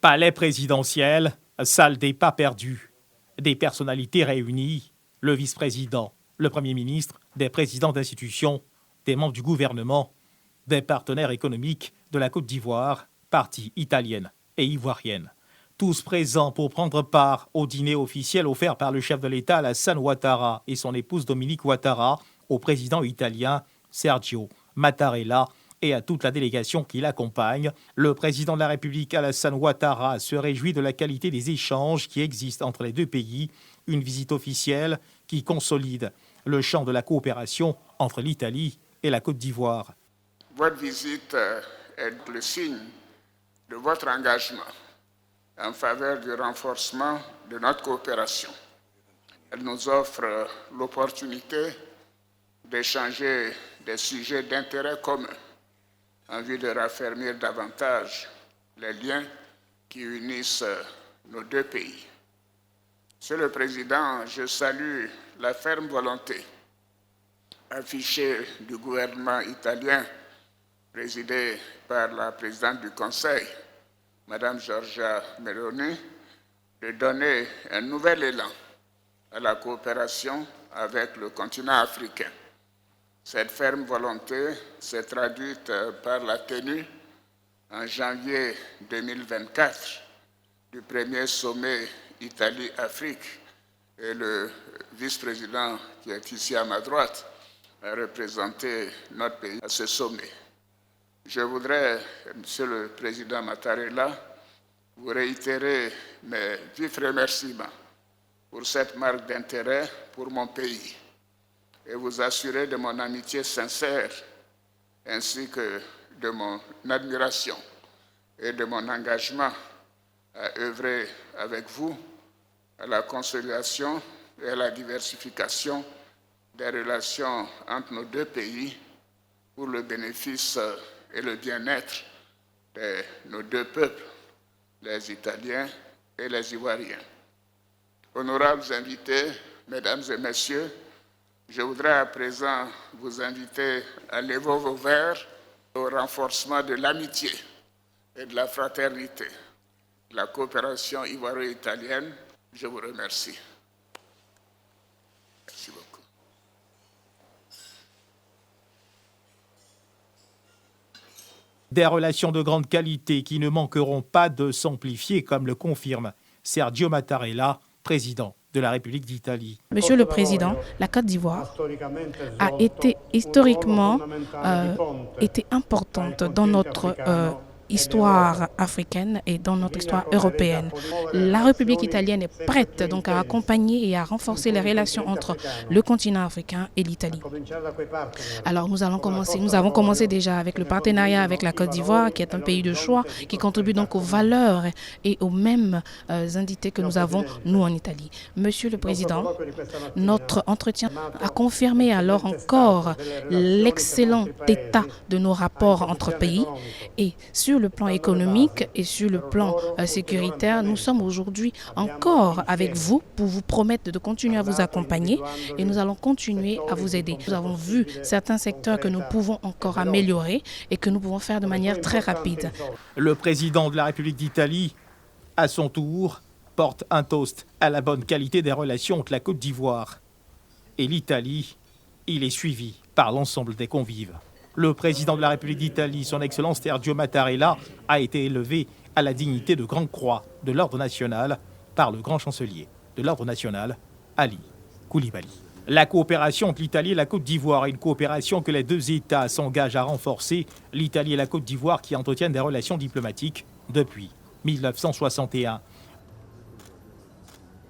Palais présidentiel, salle des pas perdus. Des personnalités réunies, le vice-président, le Premier ministre, des présidents d'institutions, des membres du gouvernement, des partenaires économiques de la Côte d'Ivoire, parties italiennes et ivoiriennes. Tous présents pour prendre part au dîner officiel offert par le chef de l'État Alassane Ouattara et son épouse Dominique Ouattara au président italien Sergio Mattarella et à toute la délégation qui l'accompagne. Le président de la République Alassane Ouattara se réjouit de la qualité des échanges qui existent entre les deux pays, une visite officielle qui consolide le champ de la coopération entre l'Italie et la Côte d'Ivoire. Votre visite est le signe de votre engagement en faveur du renforcement de notre coopération. Elle nous offre l'opportunité d'échanger des sujets d'intérêt commun en vue de raffermir davantage les liens qui unissent nos deux pays. Monsieur le Président, je salue la ferme volonté affichée du gouvernement italien présidé par la présidente du Conseil, Madame Giorgia Meloni, de donner un nouvel élan à la coopération avec le continent africain. Cette ferme volonté s'est traduite par la tenue en janvier 2024 du premier sommet Italie-Afrique et le vice-président qui est ici à ma droite a représenté notre pays à ce sommet. Je voudrais, Monsieur le Président Mattarella, vous réitérer mes vifs remerciements pour cette marque d'intérêt pour mon pays et vous assurer de mon amitié sincère ainsi que de mon admiration et de mon engagement à œuvrer avec vous à la consolidation et à la diversification des relations entre nos deux pays pour le bénéfice et le bien-être de nos deux peuples, les Italiens et les Ivoiriens. Honorables invités, Mesdames et Messieurs, je voudrais à présent vous inviter à lever vos verres au renforcement de l'amitié et de la fraternité, de la coopération ivoiro-italienne. Je vous remercie. Merci beaucoup. Des relations de grande qualité qui ne manqueront pas de s'amplifier, comme le confirme Sergio Mattarella, président de la République d'Italie. Monsieur le Président, la Côte d'Ivoire a été historiquement importante dans notre histoire africaine et dans notre histoire européenne. La République italienne est prête donc à accompagner et à renforcer les relations entre le continent africain et l'Italie. Alors nous avons commencé déjà avec le partenariat avec la Côte d'Ivoire, qui est un pays de choix, qui contribue donc aux valeurs et aux mêmes entités que nous avons, nous, en Italie. Monsieur le Président, notre entretien a confirmé alors encore l'excellent état de nos rapports entre pays et sur le plan économique et sur le plan sécuritaire, nous sommes aujourd'hui encore avec vous pour vous promettre de continuer à vous accompagner et nous allons continuer à vous aider. Nous avons vu certains secteurs que nous pouvons encore améliorer et que nous pouvons faire de manière très rapide. Le président de la République d'Italie, à son tour, porte un toast à la bonne qualité des relations entre la Côte d'Ivoire et l'Italie. Il est suivi par l'ensemble des convives. Le président de la République d'Italie, son Excellence Sergio Mattarella, a été élevé à la dignité de Grande Croix de l'Ordre national par le grand chancelier de l'Ordre national, Ali Koulibaly. La coopération entre l'Italie et la Côte d'Ivoire est une coopération que les deux États s'engagent à renforcer. L'Italie et la Côte d'Ivoire qui entretiennent des relations diplomatiques depuis 1961.